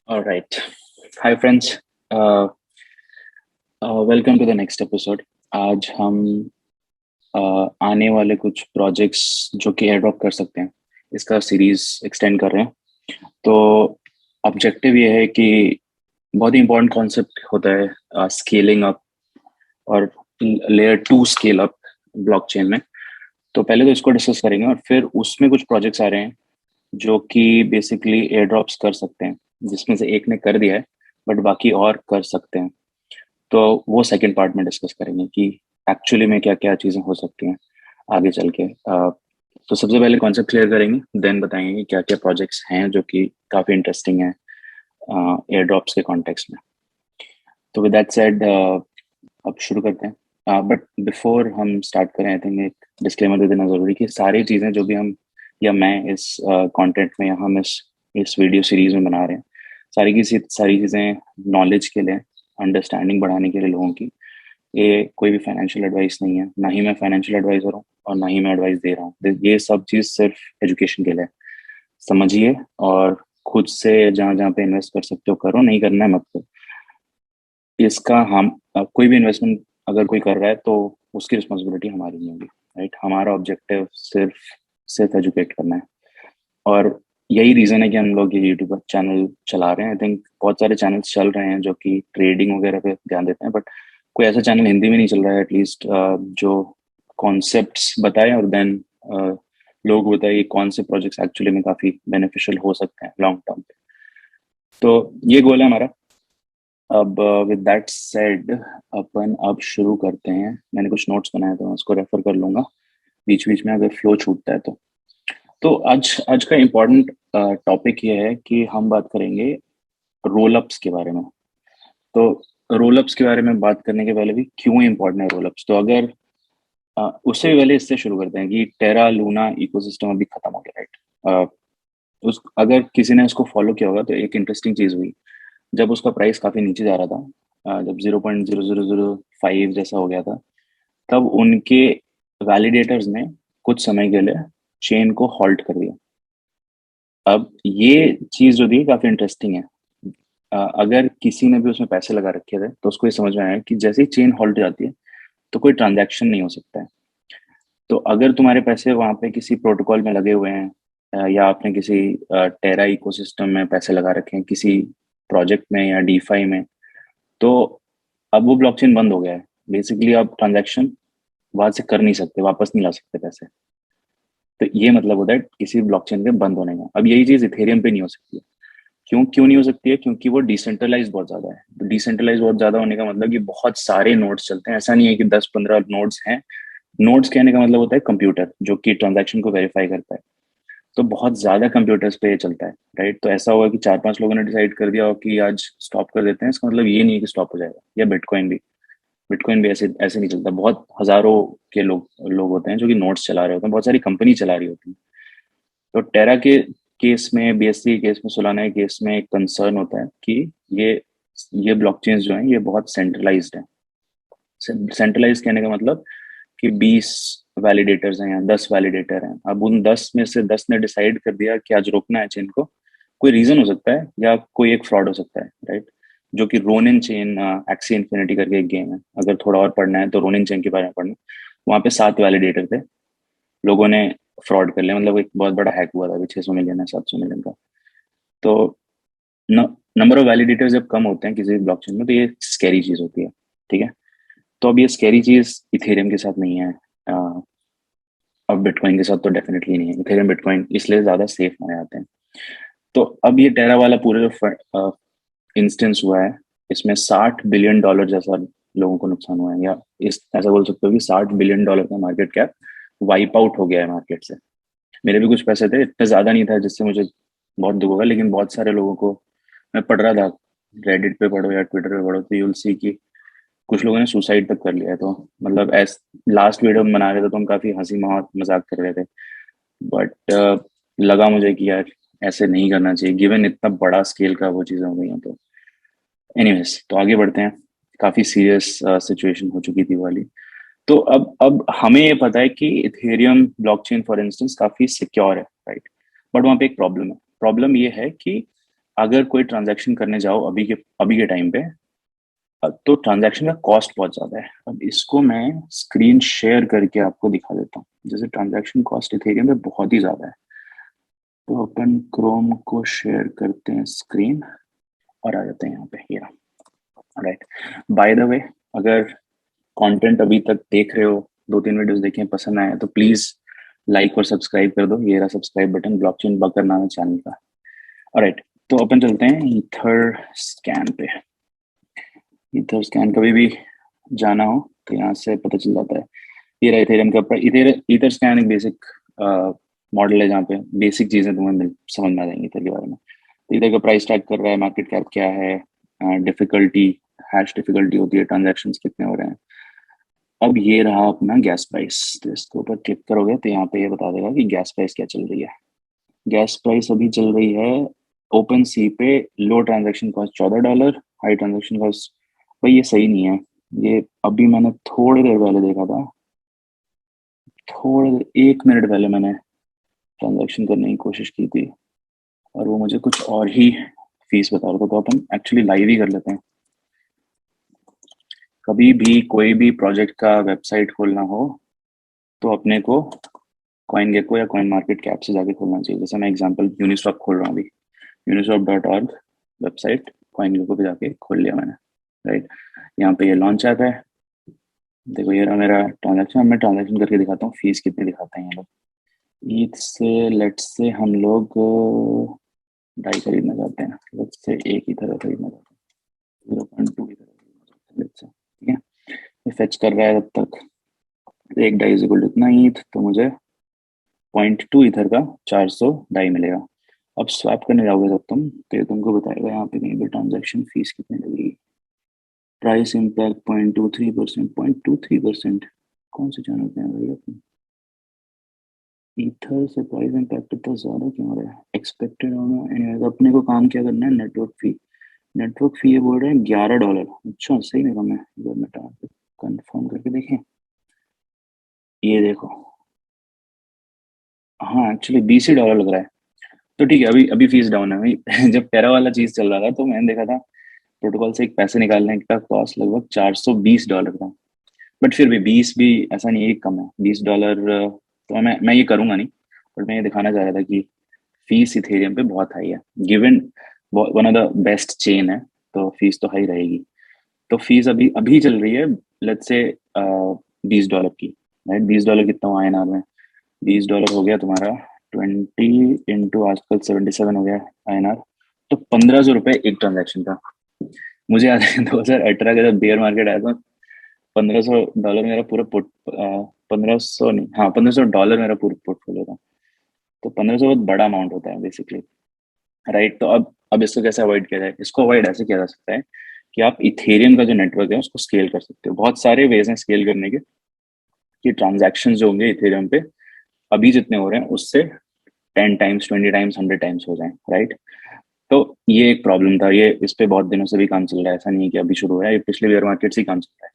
All right. Hi friends. Uh, Welcome to the next episode. आज हम आने वाले कुछ प्रोजेक्ट्स जो कि एयर ड्रॉप कर सकते हैं इसका सीरीज एक्सटेंड कर रहे हैं। तो ऑब्जेक्टिव ये है कि बहुत ही इंपॉर्टेंट कॉन्सेप्ट होता है स्केलिंग अप और layer two scale up blockchain में। तो पहले तो इसको डिस्कस करेंगे और फिर उसमें कुछ प्रोजेक्ट्स आ रहे हैं जो कि बेसिकली एयर ड्रॉप्स कर सकते हैं, जिसमें से एक ने कर दिया है बट बाकी और कर सकते हैं। तो वो सेकंड पार्ट में डिस्कस करेंगे कि एक्चुअली में क्या क्या चीज़ें हो सकती हैं आगे चल के। तो सबसे पहले कॉन्सेप्ट क्लियर करेंगे, देन बताएंगे कि क्या क्या प्रोजेक्ट्स हैं जो कि काफ़ी इंटरेस्टिंग है एयर ड्रॉप्स के कॉन्टेक्स्ट में। तो विद दैट सेड अब शुरू करते हैं। बट बिफोर हम स्टार्ट करें, आई थिंक एक डिस्क्लेमर दे देना ज़रूरी कि सारी चीज़ें जो भी हम या मैं इस कंटेंट में या हम इस वीडियो सीरीज में बना रहे हैं, सारी चीज़ें नॉलेज के लिए, अंडरस्टैंडिंग बढ़ाने के लिए लोगों की। ये कोई भी फाइनेंशियल एडवाइस नहीं है, ना ही मैं फाइनेंशियल एडवाइजर हूँ और ना ही मैं एडवाइस दे रहा हूँ। ये सब चीज़ सिर्फ एजुकेशन के लिए है। समझिए और खुद से जहाँ जहाँ पे इन्वेस्ट कर सकते हो करो, नहीं करना है मत करो। इसका हम कोई भी इन्वेस्टमेंट अगर कोई कर रहा है तो उसकी रिस्पॉन्सिबिलिटी हमारी नहीं होगी। राइट, हमारा ऑब्जेक्टिव सिर्फ सिर्फ एजुकेट करना है। और यही रीजन है कि हम लोग ये यूट्यूब चैनल चला रहे हैं। आई थिंक बहुत सारे चैनल्स चल रहे हैं जो कि ट्रेडिंग वगैरह पे ध्यान देते हैं, बट कोई ऐसा चैनल हिंदी में नहीं चल रहा है एटलीस्ट जो कॉन्सेप्ट्स बताए और देन लोग बताए कौन से प्रोजेक्ट्स एक्चुअली में काफी बेनिफिशियल हो सकते हैं लॉन्ग टर्म पे। तो ये गोल है हमारा। अब विद दैट सेड अपन अब शुरू करते हैं। मैंने कुछ नोट्स बनाए थे, मैं उसको रेफर कर लूंगा बीच बीच में अगर फ्लो छूटता है तो। तो आज आज का इम्पोर्टेंट टॉपिक ये है कि हम बात करेंगे रोल अप्स के बारे में। तो रोल अप्स के बारे में बात करने के पहले भी क्यों इम्पोर्टेंट है रोल अप्स, तो अगर उससे भी पहले इससे शुरू करते हैं कि टेरा लूना इकोसिस्टम अभी खत्म हो गया, राइट। उस अगर किसी ने उसको फॉलो किया होगा तो एक इंटरेस्टिंग चीज हुई जब उसका प्राइस काफी नीचे जा रहा था। जब 0.0005 जैसा हो गया था, तब उनके वैलिडेटर्स ने कुछ समय के लिए चेन को हॉल्ट कर दिया। अब ये चीज जो थी काफी इंटरेस्टिंग है। अगर किसी ने भी उसमें पैसे लगा रखे थे तो उसको ये समझ में आया कि जैसे ही चेन हॉल्ट जाती है तो कोई ट्रांजैक्शन नहीं हो सकता है। तो अगर तुम्हारे पैसे वहां पे किसी प्रोटोकॉल में लगे हुए हैं, या आपने किसी टेरा इकोसिस्टम में पैसे लगा रखे हैं किसी प्रोजेक्ट में या डीफाई में, तो अब वो ब्लॉकचेन बंद हो गया है। बेसिकली आप ट्रांजैक्शन वहां से कर नहीं सकते, वापस नहीं ला सकते पैसे। तो ये मतलब होता है किसी ब्लॉकचेन के बंद होने का। अब यही चीज इथेरियम पे नहीं हो सकती है। क्यों क्यों नहीं हो सकती है? क्योंकि वो डिसेंट्रलाइज बहुत ज्यादा है। तो डिसेंट्रलाइज बहुत ज्यादा होने का मतलब कि बहुत सारे नोड्स चलते हैं। ऐसा नहीं है कि 10-15 नोड्स हैं। नोड्स कहने का मतलब होता है कंप्यूटर जो कि ट्रांजैक्शन को वेरीफाई करता है। तो बहुत ज्यादा कंप्यूटर्स पे ये चलता है, राइट। तो ऐसा हुआ कि 4-5 लोगों ने डिसाइड कर दिया हो कि आज स्टॉप कर देते हैं, इसका मतलब ये नहीं है कि स्टॉप हो जाएगा। या बिटकॉइन भी ऐसे ऐसे नहीं चलता। बहुत हजारों के लोग लोग होते हैं जो कि नोट्स चला रहे होते हैं, बहुत सारी कंपनी चला रही होती है। तो टेरा के केस में, बीएससी के केस में, सोलाना के केस में एक कंसर्न होता है कि ये ये ब्लॉकचेन्स जो हैं ये बहुत सेंट्रलाइज्ड हैं। सेंट्रलाइज कहने का मतलब कि 20 वैलिडेटर्स हैं या 10 वैलिडेटर हैं। अब उन 10 में से 10 ने डिसाइड कर दिया कि आज रोकना है चेन को। कोई रीजन हो सकता है या कोई एक फ्रॉड हो सकता है, राइट। जो कि रोनिन चेन, एक्सी इन्फिनिटी करके एक गेम है, अगर थोड़ा और पढ़ना है तो रोनिन चेन के बारे में पढ़ना। वहाँ पे 7 वैलिडेटर थे। लोगों ने फ्रॉड कर लिया, मतलब एक बहुत बड़ा हैक हुआ था अभी, 600 मिलियन है, 700 मिलियन का। तो नंबर ऑफ वैलिडेटर जब कम होते हैं किसी भी ब्लॉकचेन में तो ये स्कैरी चीज होती है, ठीक है। तो अब ये स्कैरी चीज इथेरियम के साथ नहीं है। अ, अब बिटकॉइन के साथ तो डेफिनेटली नहीं है। इथेरियम बिटकॉइन इसलिए ज्यादा सेफ माने जाते हैं। तो अब ये टेरा वाला पूरे जो इंस्टेंस हुआ है, इसमें $60 बिलियन जैसा लोगों को नुकसान हुआ है। या इस ऐसा बोल सकते हो कि $60 बिलियन का मार्केट कैप वाइप आउट हो गया है मार्केट से। मेरे भी कुछ पैसे थे, इतना ज्यादा नहीं था जिससे मुझे बहुत दुख होगा, लेकिन बहुत सारे लोगों को मैं पढ़ रहा था। रेडिट पे पढ़ो या ट्विटर पे पढ़ो तो यूल सी की कुछ लोगों ने सुसाइड तक कर लिया है। तो मतलब एस लास्ट वीडियो हम बना रहे थे तो हम काफी हंसी मजाक कर रहे थे। बट लगा मुझे कि यार ऐसे नहीं करना चाहिए गिवन इतना बड़ा स्केल का वो चीजें हो गई हैं। तो एनीवेज, तो आगे बढ़ते हैं। काफी सीरियस सिचुएशन हो चुकी थी वो वाली। तो अब हमें ये पता है कि इथेरियम ब्लॉकचेन फॉर इंस्टेंस काफी सिक्योर है, राइट। बट वहाँ पे एक प्रॉब्लम है। प्रॉब्लम ये है कि अगर कोई ट्रांजैक्शन करने जाओ अभी के टाइम पे, तो ट्रांजैक्शन का कॉस्ट बहुत ज्यादा है। अब इसको मैं स्क्रीन शेयर करके आपको दिखा देता हूँ। जैसे ट्रांजैक्शन कॉस्ट इथेरियम पे बहुत ही ज्यादा है। तो अपन क्रोम को शेयर करते हैं स्क्रीन और आ जाते हैं यहाँ पे, ये राइट। बाय द वे, अगर कंटेंट अभी तक देख रहे हो, 2-3 वीडियोस देखे हैं, पसंद आए तो प्लीज लाइक और सब्सक्राइब कर दो। ये रहा सब्सक्राइब बटन, ब्लॉकचेन बकर नाम है चैनल का। ऑलराइट, तो अपन चलते हैं ईथर स्कैन पे। ईथर स्कैन कभी भी जाना हो तो यहाँ से पता चल जाता है। ये रहा इथेरियम का ईथर स्कैन एक बेसिक मॉडल है जहाँ पे बेसिक चीजें तुम्हें समझ में आ जाएंगी ईथर के बारे में। तो ईथर का प्राइस ट्रैक कर रहा है, मार्केट कैप क्या है, डिफिकल्टी, हैश डिफिकल्टी होती है, ट्रांजेक्शन कितने हो रहे हैं। अब ये रहा अपना गैस प्राइस। तो इसके ऊपर क्लिक करोगे तो यहाँ पे ये बता देगा कि गैस प्राइस क्या चल रही है। गैस प्राइस अभी चल रही है ओपन सी पे, low transaction cost $14, high transaction cost, भाई ये सही नहीं है। ये अभी मैंने थोड़ी देर पहले देखा था, थोड़ी 1 मिनट पहले मैंने ट्रांजैक्शन करने की कोशिश की थी और वो मुझे कुछ और ही फीस बता रहा था। तो अपन एक्चुअली लाइव ही कर लेते हैं। कभी भी कोई भी प्रोजेक्ट का वेबसाइट खोलना हो तो अपने को कॉइन गेको या कॉइन मार्केट कैप से जाके खोलना चाहिए। जैसे मैं एग्जांपल यूनिस्वैप खोल रहा हूँ अभी, uniswap.org वेबसाइट, कॉइन गेको पे जाके खोल लिया मैंने, राइट। यहाँ पे ये लॉन्च आता है, देखो ये रहा मेरा ट्रांजैक्शन। मैं ट्रांजैक्शन करके दिखाता हूँ फीस कितनी दिखाते हैं ये लोग। ईथ से लेट्स से हम लोग डाई खरीदना चाहते हैं, लेट्स से एक ही तरह खरीदना चाहते हैं, 0.2 की तरह खरीदना चाहते हैं लेट्स से, ठीक है। ये फेच कर रहा है तब तक। एक डाई इज इक्वल टू इतना ईथ, तो मुझे 0.2 इथर का 400 डाई मिलेगा। अब स्वैप करने जाओगे जब तुम, तो ये तुमको बताएगा यहाँ पे कहीं पे ट्रांजैक्शन फीस कितनी लगेगी। प्राइस इम्पैक्ट 0.23%, 0.23%, कौन से चैनल पे है भाई अपने? ईथर से प्राइस इम्पैक्ट इतना ज्यादा क्यों हो रहा है? एक्सपेक्टेड एनीवेज, अपने को काम क्या करना है, नेटवर्क फी। नेटवर्क फी ये बोल रहे हैं $11। अच्छा सही नहीं कम है, कंफर्म करके देखें। ये देखो, हाँ एक्चुअली $20 लग रहा है। तो ठीक है, अभी अभी फीस डाउन है भाई। जब टेरा वाला चीज चल रहा था तो मैंने देखा था प्रोटोकॉल से एक पैसे निकालने का कॉस्ट लगभग $420 था। बट फिर भी 20 भी ऐसा नहीं है कि कम है, $20। तो मैं ये करूंगा नहीं, बट मैं ये दिखाना चाह रहा था कि फीस इथेरियम पे बहुत हाई है। Given one of the best chain है तो फीस तो हाई रहेगी। तो फीस अभी अभी चल रही है लेट्स से $20 की, राइट। $20 कितना हुआ INR में? $20 हो गया तुम्हारा 20 इंटू आजकल 77 हो गया INR। तो $1,500 एक ट्रांजेक्शन का। मुझे याद है 2018 का जब बेयर मार्केट आया था, $1,500 मेरा पूरा पोर्ट, 1500 नहीं, हाँ $1,500 मेरा पूरा पोर्टफोलियो था। तो 1500 बहुत बड़ा अमाउंट होता है बेसिकली, राइट। तो अब इसको कैसे अवॉइड किया जाए? इसको अवॉइड ऐसे किया जा सकता है कि आप इथेरियम का जो नेटवर्क है उसको स्केल कर सकते हो। बहुत सारे वेज हैं स्केल करने के, कि ट्रांजैक्शन जो होंगे इथेरियम पे अभी जितने हो रहे हैं उससे 10 टाइम्स, 20 टाइम्स, 100 टाइम्स हो जाए, राइट। तो ये एक प्रॉब्लम था। ये इस पे बहुत दिनों से भी काम चल रहा है, ऐसा नहीं है कि अभी शुरू हुआ है, ये पिछले बेयर मार्केट से ही काम चल रहा है।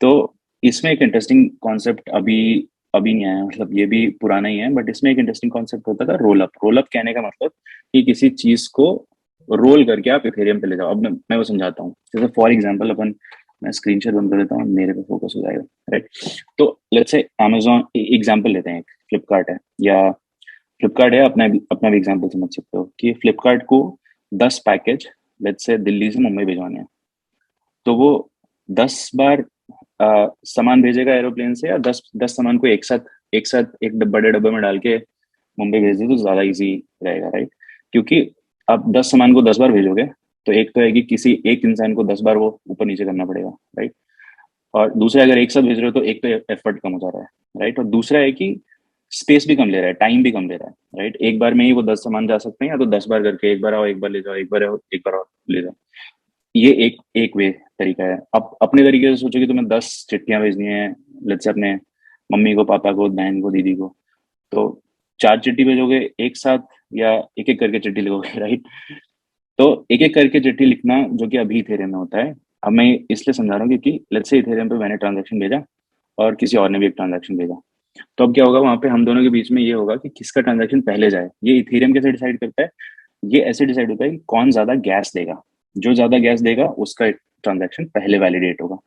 तो इसमें एक इंटरेस्टिंग कॉन्सेप्ट अभी अभी नहीं आया, मतलब ये भी पुराना ही है, बट इसमें एक इंटरेस्टिंग कॉन्सेप्ट होता था रोल अप। रोल अप कहने का मतलब कि किसी चीज को रोल करके आप इथेरियम पे ले जाओ। अब मैं वो समझाता हूँ। जैसे फॉर एग्जांपल अपन, मैं स्क्रीनशॉट बंद कर देता हूँ, मेरे पे फोकस हो जाएगा, राइट। तो लेट्स से अमेजोन एग्जांपल लेते हैं, फ्लिपकार्ट है या फ्लिपकार्ट है, अपना अपना भी एग्जांपल समझ सकते हो कि फ्लिपकार्ट को 10 पैकेज लेट्स से दिल्ली से मुंबई भिजवाने हैं। तो वो 10 बार सामान भेजेगा एरोप्लेन से, या दस दस सामान को एक साथ एक बड़े डब्बे में डाल के मुंबई भेज दे तो ज्यादा इजी रहेगा, राइट। क्योंकि आप 10 सामान को 10 बार भेजोगे तो एक तो है कि किसी एक इंसान को 10 बार वो ऊपर नीचे करना पड़ेगा, राइट। और दूसरा, अगर एक साथ भेज रहे हो तो एक तो एफर्ट कम हो जा रहा है, राइट। और दूसरा है कि स्पेस भी कम ले रहा है, टाइम भी कम ले रहा है, राइट। एक बार में ही वो 10 सामान जा सकते हैं, या तो 10 बार करके, एक बार आओ एक बार ले जाओ, एक बार आओ एक बार और ले जाओ। ये एक एक वे तरीका है। अब अपने तरीके से सोचो कि तुम्हें 10 चिट्ठियां भेजनी है, लेट्स से अपने मम्मी को, पापा को, बहन को, दीदी को। तो 4 चिट्ठी भेजोगे एक साथ, या एक एक करके चिट्ठी लिखोगे, राइट। तो एक एक करके चिट्ठी लिखना जो कि अभी इथेरियम में होता है। अब मैं इसलिए समझा रहा हूँ क्योंकि लेट्स से इथेरियम पे मैंने ट्रांजेक्शन भेजा और किसी और ने भी एक ट्रांजेक्शन भेजा। तो अब क्या होगा, वहां पे हम दोनों के बीच में ये होगा कि किसका ट्रांजेक्शन पहले जाए। ये इथेरियम कैसे डिसाइड करता है? ये ऐसे डिसाइड होता है कि कौन ज्यादा गैस देगा, जो ज्यादा गैस देगा उसका ट्रांजैक्शन पहले वैलिडेट होगा,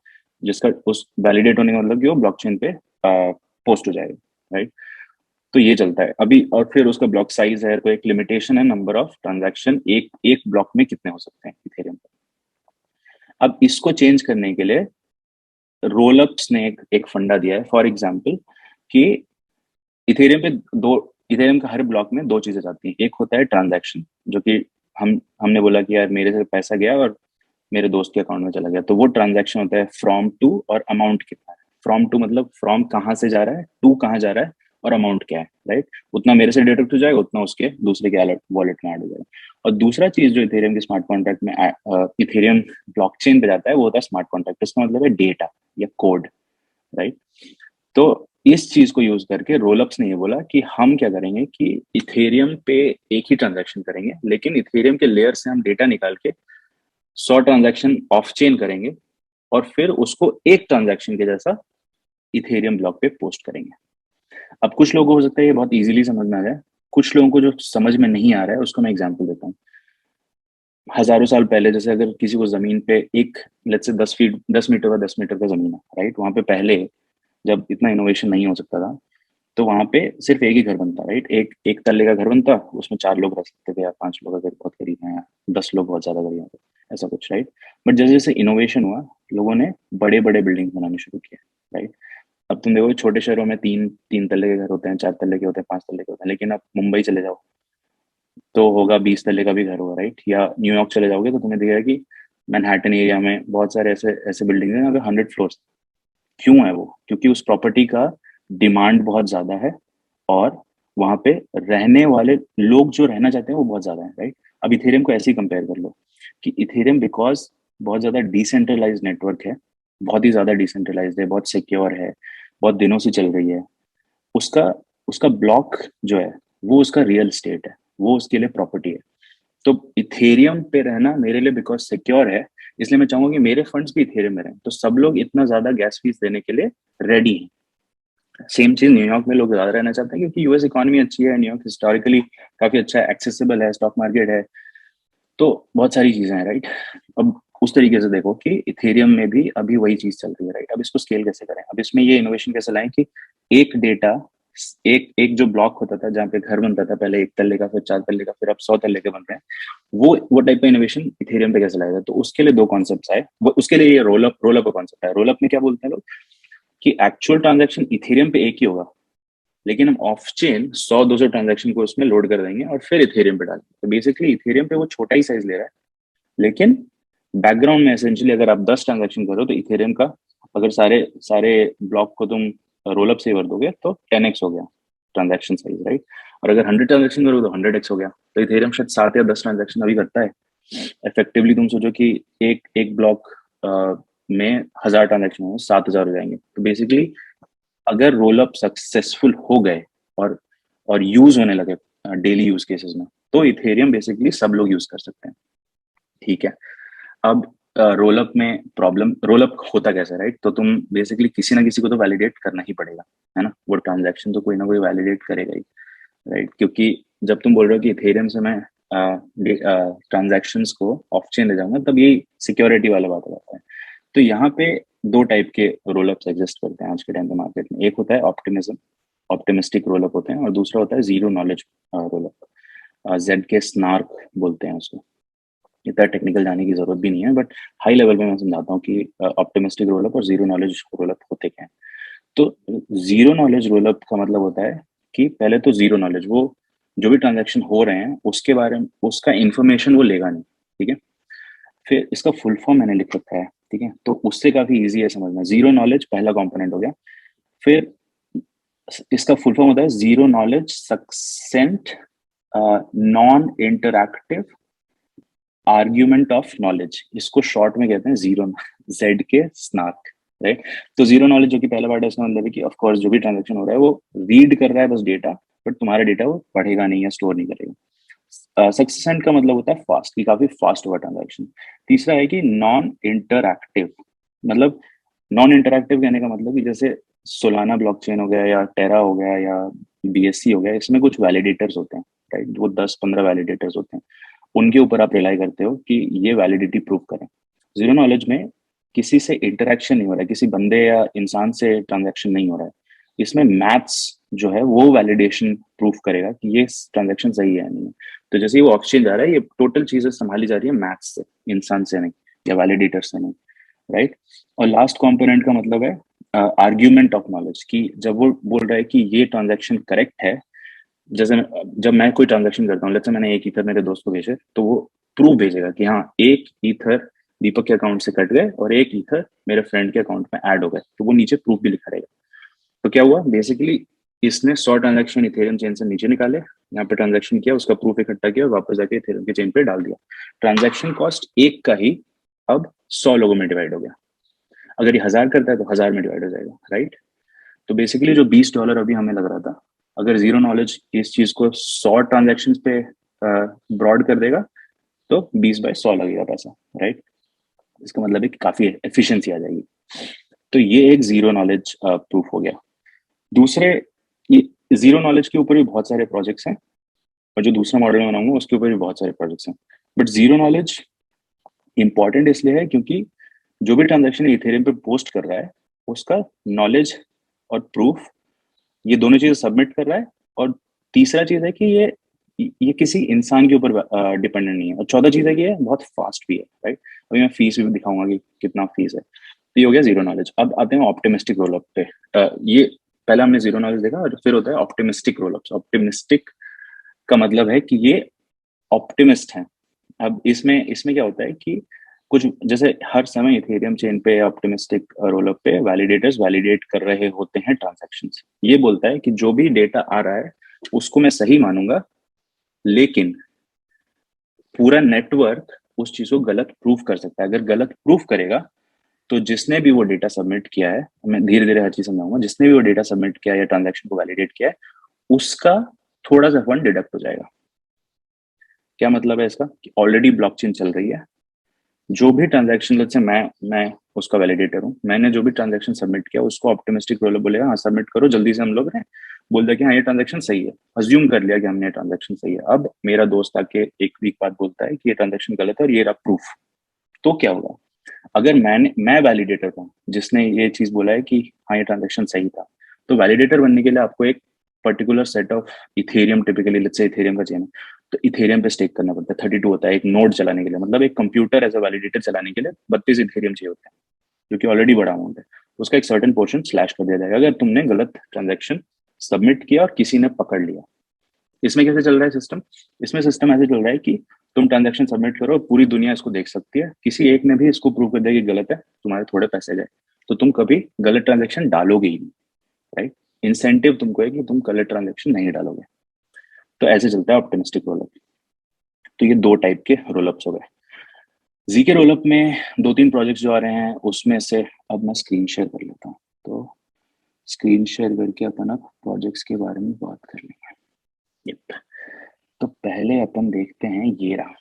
जिसका उस वैलिडेट होने का मतलब कि वो ब्लॉकचेन पे पोस्ट हो जाएगा, राइट। तो ये चलता है अभी, और फिर उसका ब्लॉक साइज है, कोई एक लिमिटेशन है, नंबर ऑफ ट्रांजैक्शन एक एक ब्लॉक में कितने हो सकते हैं इथेरियम पे। अब इसको चेंज करने के लिए रोलअप्स ने एक फंडा दिया है, फॉर एग्जाम्पल कि इथेरियम पे दो, इथेरियम का हर ब्लॉक में दो चीजें जाती हैं। एक होता है ट्रांजैक्शन, जो कि हमने बोला कि यार मेरे से पैसा गया और मेरे दोस्त के अकाउंट में चला गया, तो वो ट्रांजैक्शन होता है फ्रॉम टू, और अमाउंट कितना है। फ्रॉम टू मतलब फ्रॉम कहाँ से जा रहा है, टू कहाँ जा रहा है, और अमाउंट क्या है, राइट। उतना मेरे से डिडक्ट हो जाएगा, उतना उसके दूसरे के वॉलेट में ऐड हो जाएगा। और दूसरा चीज जो इथेरियम के स्मार्ट कॉन्ट्रैक्ट में, इथेरियम ब्लॉकचेन पे जाता है, वो होता है स्मार्ट कॉन्ट्रैक्ट। इसका मतलब है डेटा या कोड, राइट। तो इस चीज को यूज करके रोलअप्स ने ये बोला कि हम क्या करेंगे कि इथेरियम पे एक ही ट्रांजैक्शन करेंगे, लेकिन इथेरियम के लेयर से हम डेटा निकाल के 100 ट्रांजैक्शन ऑफ चेन करेंगे, और फिर उसको एक ट्रांजैक्शन के जैसा इथेरियम ब्लॉक पे पोस्ट करेंगे। अब कुछ लोगों को हो सकता है ये बहुत इजीली समझ में आ जाए, कुछ लोगों को जो समझ में नहीं आ रहा है उसको मैं एग्जांपल देता हूँ। हजारों साल पहले, जैसे अगर किसी को जमीन पे एक, लेट्स से 10 फीट 10 मीटर का 10 मीटर का जमीन है, राइट, वहां पे पहले जब इतना इनोवेशन नहीं हो सकता था, तो वहां पे सिर्फ एक ही घर बनता, राइट। एक एक तल्ले का घर बनता, उसमें 4 लोग रह सकते थे, या 5 लोग अगर बहुत करीब हैं, या 10 लोग बहुत ज्यादा करीब हैं, ऐसा कुछ, राइट। बट जैसे जैसे इनोवेशन हुआ, लोगों ने बड़े बड़े बिल्डिंग बनाने शुरू किए, राइट। अब तुम देखो छोटे शहरों में तीन तीन तल्ले के घर होते हैं, 4 तल्ले के होते हैं, 5 तल्ले के होते हैं, लेकिन अब मुंबई चले जाओ तो होगा 20 तल्ले का भी घर होगा, राइट। या न्यूयॉर्क चले जाओगे तो तुम्हें दिखेगा कि मैनहट्टन एरिया में बहुत सारे ऐसे ऐसे बिल्डिंग है जहाँ पे 100 फ्लोर्स। क्यों है वो? क्योंकि उस प्रॉपर्टी का डिमांड बहुत ज्यादा है, और वहां पे रहने वाले लोग जो रहना चाहते हैं वो बहुत ज्यादा है, राइट। अब इथेरियम को ऐसे ही कंपेयर कर लो कि इथेरियम बिकॉज बहुत ज्यादा डिसेंट्रलाइज नेटवर्क है, बहुत ही ज्यादा डिसेंट्रलाइज है, बहुत सिक्योर है, बहुत दिनों से चल रही है, उसका उसका ब्लॉक जो है वो उसका रियल स्टेट है, वो उसके लिए प्रॉपर्टी है। तो इथेरियम पे रहना मेरे लिए बिकॉज सिक्योर है, इसलिए मैं चाहूंगा कि मेरे फंड्स भी इथेरियम में रहें, तो सब लोग इतना ज्यादा गैस फीस देने के लिए रेडी हैं। सेम चीज न्यूयॉर्क में लोग ज्यादा रहना चाहते हैं, क्योंकि यूएस इकोनॉमी अच्छी है, न्यूयॉर्क हिस्टोरिकली काफी अच्छा है, एक्सेसिबल है, स्टॉक मार्केट है, तो बहुत सारी चीजें हैं, राइट। अब उस तरीके से देखो कि इथेरियम में भी अभी वही चीज चल रही है, राइट। अब इसको स्केल कैसे करें, अब इसमें ये इनोवेशन कैसे लाएं कि एक डेटा, एक एक जो ब्लॉक होता था जहाँ पे घर बनता था पहले, 1 तल्ले का, फिर 4 तल्ले का, फिर अब 100 तल्ले के बन रहे हैं, वो टाइप का इनोवेशन इथेरियम पे कैसे लाएगा। तो उसके लिए दो कॉन्सेप्ट आए, वो उसके लिए ये रोलअप रोलअप का कॉन्सेप्ट है। रोलअप में क्या बोलते हैं लोग कि एक्चुअल ट्रांजेक्शन इथेरियम पे एक ही होगा, लेकिन हम ऑफ चेन 100-200 ट्रांजेक्शन को उसमें लोड कर देंगे और फिर इथेरियम पे डालेंगे। तो बेसिकली इथेरियम पे वो छोटा ही साइज ले रहा है, लेकिन बैकग्राउंड में एसेंशियली अगर आप 10 ट्रांजेक्शन करो तो इथेरियम का, अगर सारे सारे ब्लॉक को तुम रोलअप से भर दोगे तो 10x हो गया ट्रांजेक्शन साइज, राइट। और अगर 100 ट्रांजेक्शन करो तो 100x हो गया। तो इथेरियम शायद 7 या 10 ट्रांजेक्शन अभी करता है इफेक्टिवली। तुम सोचो कि एक एक ब्लॉक में 1000 ट्रांजेक्शन हो, 7000 हो जाएंगे। तो बेसिकली अगर रोल अप सक्सेसफुल हो गए और यूज होने लगे डेली यूज केसेस में, तो इथेरियम बेसिकली सब लोग यूज कर सकते हैं, ठीक है। अब रोल अप में प्रॉब्लम, रोल अप होता कैसा है, राइट। तो तुम बेसिकली किसी ना किसी को तो वैलिडेट करना ही पड़ेगा, है ना। वो ट्रांजैक्शन तो कोई ना कोई वैलिडेट करेगा ही, राइट। क्योंकि जब तुम बोल रहे हो कि इथेरियम से मैं ट्रांजैक्शंस को ऑफ चेन ले जाऊंगा, तब ये सिक्योरिटी वाला बात हो जाता है। तो यहाँ पे दो टाइप के रोल अप्स एग्जिस्ट करते हैं आज के टाइम पे मार्केट में। एक होता है ऑप्टिमिज्म, ऑप्टिमिस्टिक रोल अप होते हैं, और दूसरा होता है zero knowledge roll up, Z के स्नार्क बोलते हैं उसको। इतना टेक्निकल जाने की जरूरत भी नहीं है, बट हाई लेवल पे मैं समझाता हूँ कि ऑप्टिमिस्टिक रोल अप और जीरो नॉलेज रोल अप होते क्या है। तो जीरो नॉलेज रोल अप का मतलब होता है कि पहले तो जीरो नॉलेज, वो जो भी ट्रांजैक्शन हो रहे हैं उसके बारे में उसका इंफॉर्मेशन वो लेगा नहीं, ठीक है। फिर इसका फुल फॉर्म मैंने लिख रखा है, ठीक है, तो उससे काफी इजी है समझना। जीरो नॉलेज पहला कंपोनेंट हो गया। फिर इसका फुल फॉर्म होता है zero knowledge सक्सेंट non interactive argument of knowledge. इसको शॉर्ट में कहते हैं जीरो, जेड के स्नार्क, राइट। तो जीरो नॉलेज जो कि पहला पार्ट है, इसका मतलब है कि ऑफ कोर्स जो भी ट्रांजेक्शन हो रहा है वो रीड कर रहा है बस डेटा, बट तुम्हारा डेटा वो पढ़ेगा नहीं या स्टोर नहीं करेगा। सक्सेसेंट का मतलब होता है फास्ट, कि काफी फास्ट हुआ ट्रांजेक्शन। तीसरा है कि नॉन इंटरएक्टिव, मतलब नॉन इंटरएक्टिव कहने का मतलब कि जैसे सोलाना ब्लॉकचेन हो गया, या टेरा हो गया, या बीएससी हो गया, इसमें कुछ वैलिडेटर्स होते हैं, राइट, वो 10-15 वैलिडेटर्स होते हैं, उनके ऊपर आप रिलाई करते हो कि ये वैलिडिटी प्रूव करें। जीरो नॉलेज में किसी से इंटरेक्शन नहीं हो रहा है, किसी बंदे या इंसान से ट्रांजैक्शन नहीं हो रहा है, इसमें मैथ्स जो है वो वैलिडेशन प्रूफ करेगा कि ये ट्रांजैक्शन सही है या नहीं है। तो जैसे ही वो ऑक्सीजन जा रहा है, ये टोटल चीजें संभाली जा रही है मैथ्स से, इंसान से नहीं या वैलिडेटर से नहीं, राइट। और लास्ट कंपोनेंट का मतलब है आर्ग्यूमेंट ऑफ नॉलेज, कि जब वो बोल रहा है कि ये ट्रांजैक्शन करेक्ट है, जैसे जब मैं कोई ट्रांजैक्शन करता हूँ, लेट्स से मैंने एक ईथर मेरे दोस्त को भेजे, तो वो प्रूफ भेजेगा कि हाँ एक ईथर दीपक के अकाउंट से कट गए और एक ईथर मेरे फ्रेंड के अकाउंट में ऐड हो गए, तो वो नीचे प्रूफ भी लिखा रहेगा। तो क्या हुआ बेसिकली, इसने 100 ट्रांजैक्शन इथेरियम चेन से नीचे निकाले, यहाँ पे ट्रांजैक्शन किया, उसका प्रूफ इकट्ठा किया और वापस जाके इथेरियम के चेन पे डाल दिया। ट्रांजैक्शन कॉस्ट एक का ही अब 100 लोगों में डिवाइड हो गया। अगर ये 1000 करता है तो 1000 में डिवाइड हो जाएगा, राइट। तो बेसिकली जो $20 अभी हमें लग रहा था, अगर जीरो नॉलेज इस चीज को 100 ट्रांजेक्शन पे ब्रॉड कर देगा तो 20/100 लगेगा पैसा, राइट। इसका मतलब है कि काफी एफिशिएंसी आ जाएगी। तो ये एक जीरो नॉलेज प्रूफ हो गया। दूसरे, ये जीरो नॉलेज के ऊपर भी बहुत सारे प्रोजेक्ट्स हैं, और जो दूसरा मॉडल मैं बनाऊंगा उसके ऊपर भी बहुत सारे प्रोजेक्ट्स हैं। बट जीरो नॉलेज इंपॉर्टेंट इसलिए है क्योंकि जो भी ट्रांजेक्शन इथेरियम पे पोस्ट कर रहा है, उसका नॉलेज और प्रूफ, ये दोनों चीजें सबमिट कर रहा है। और तीसरा चीज है कि ये किसी इंसान के ऊपर डिपेंडेंट नहीं है। और चौथा चीज है कि ये बहुत फास्ट भी है, राइट। अभी मैं फीस भी दिखाऊंगा कि कितना फीस है। तो ये हो गया जीरो नॉलेज। अब आते हैं ऑप्टिमिस्टिक रोलअप पे। ये पहले हमने जीरो नॉलेज देखा और फिर होता है ऑप्टिमिस्टिक रोलअप। ऑप्टिमिस्टिक का मतलब है कि ये ऑप्टिमिस्ट है। अब इसमें इसमें क्या होता है कि कुछ जैसे हर समय इथेरियम चेन पे ऑप्टिमिस्टिक रोलअप पे वैलिडेटर्स वैलिडेट कर रहे होते हैं ट्रांजैक्शंस। ये बोलता है कि जो भी डेटा आ रहा है उसको मैं सही मानूंगा, लेकिन पूरा नेटवर्क उस चीज को गलत प्रूफ कर सकता है। अगर गलत प्रूफ करेगा तो जिसने भी वो डेटा सबमिट किया है, मैं धीरे धीरे हर चीज समझाऊंगा, जिसने भी वो डेटा सबमिट किया है या ट्रांजैक्शन को वैलिडेट किया है, उसका थोड़ा सा फंड डिडक्ट हो जाएगा। क्या मतलब है इसका, कि ऑलरेडी ब्लॉकचेन चल रही है, जो भी ट्रांजैक्शन, लेट्स से मैं उसका वैलिडेटर हूँ, मैंने जो भी ट्रांजैक्शन सबमिट किया उसको ऑप्टिमिस्टिक रोलर बोलेगा हाँ सबमिट करो जल्दी से, हम लोग ने बोल दिया कि हाँ ये ट्रांजैक्शन सही है, अज्यूम कर लिया कि हमने ट्रांजैक्शन सही है। अब मेरा दोस्त आके एक वीक बाद बोलता है कि ये ट्रांजैक्शन गलत है और ये रहा प्रूफ। तो क्या होगा, अगर मैं वैलिडेटर था जिसने ये चीज बोला है कि हाँ ये ट्रांजैक्शन सही था, तो वैलिडेटर बनने के लिए आपको एक particular set of Ethereum, typically let's say Ethereum का चेन है, तो इथेरियम पे स्टेक करना पड़ता है। 32 होता है एक नोड चलाने के लिए, मतलब एक कंप्यूटर एज अ वैलिडेटर चलाने के लिए 32 इथेरियम चाहिए होते हैं, जो कि ऑलरेडी बड़ा अमाउंट है। उसका एक सर्टेन पोर्शन स्लैश कर दिया जाएगा अगर तुमने गलत ट्रांजेक्शन सबमिट किया और किसी ने पकड़ लिया। इसमें कैसे चल रहा है सिस्टम, इसमें सिस्टम ऐसे चल रहा है कि तुम ट्रांजेक्शन सबमिट करो, पूरी दुनिया इसको देख सकती है, किसी एक ने भी इसको प्रूव कर दिया कि गलत है, तुम्हारे थोड़े पैसे गए, तो तुम कभी गलत ट्रांजेक्शन डालोगे ही नहीं, राइट। इंसेंटिव तुमको है कि तुम गलत ट्रांजेक्शन नहीं डालोगे। तो ऐसे चलता है ऑप्टिमिस्टिक रोलअप। तो ये दो टाइप के रोलअप्स हो गए। जी के रोलअप में 2-3 प्रोजेक्ट्स जो आ रहे हैं उसमें से अब मैं स्क्रीन शेयर कर लेता हूँ। तो स्क्रीन शेयर करके अपन अब प्रोजेक्ट्स के बारे में बात कर लेंगे। Yep. तो पहले अपन देखते हैं, ये रहा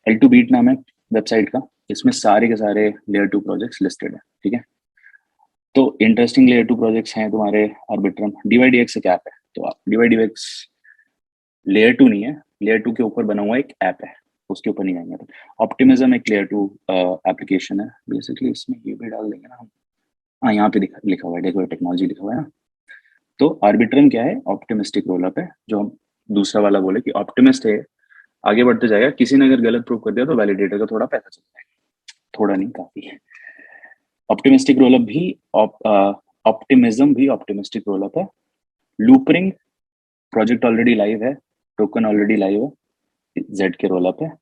L2 बीट नाम है वेबसाइट का, इसमें सारे के सारे लेयर 2 प्रोजेक्ट्स लिस्टेड है, ठीक है। तो इंटरेस्टिंग लेयर 2 प्रोजेक्ट्स हैं तुम्हारे आर्बिट्रम, DYDX एक ऐप है। तो DYDX लेयर 2 नहीं है, लेयर 2 के ऊपर बना हुआ एक ऐप है, उसके ऊपर नहीं जाएंगे। तो ऑप्टिमिज्म एक लेयर 2 एप्लीकेशन है बेसिकली। इसमें ये भी डाल देंगे ना हम, हाँ यहाँ पे लिखा हुआ है, देखो टेक्नोलॉजी लिखा हुआ है ना। तो आर्बिट्रम क्या है, ऑप्टिमिस्टिक रोलअप है। जो हम दूसरा वाला बोले कि ऑप्टिमिस्ट है, आगे बढ़ते जाएगा, किसी ने अगर गलत प्रूव कर दिया तो वैलिडेटर का थोड़ा पैसा चल जाएगा, थोड़ा नहीं काफी है। ऑप्टिमिस्टिक रोलअप भी ऑप्टिमिज्म भी ऑप्टिमिस्टिक रोलअप है। लूपरिंग प्रोजेक्ट ऑलरेडी लाइव है, टोकन ऑलरेडी लाइव है, जेड के रोलअप है।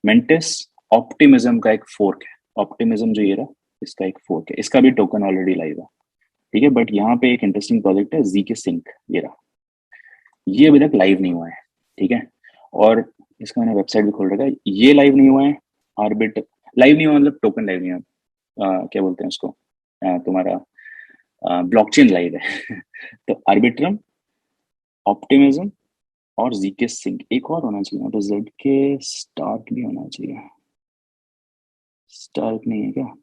मेंटिस ऑप्टिमिज्म का एक फोर्क है, ऑप्टिमिज्म जो ये रहा इसका एक फोर्क है, इसका भी टोकन ऑलरेडी लाइव है, ठीक है। बट यहाँ पे एक इंटरेस्टिंग प्रोजेक्ट है जी के सिंक, ये रहा, ये अभी तक लाइव नहीं हुआ है, ठीक है। और इसका मैंने वेबसाइट भी खोल रखा है, ये लाइव नहीं हुआ है। आर्बिट लाइव नहीं हुआ मतलब टोकन लाइव नहीं हुआ, क्या बोलते हैं उसको, तुम्हारा ब्लॉकचेन लाइव है। तो आर्बिट्रम, ऑप्टिमिज्म और जीके सिंक, एक और होना चाहिए, तो जेड के स्टार्क भी होना चाहिए। स्टार्क नहीं है क्या,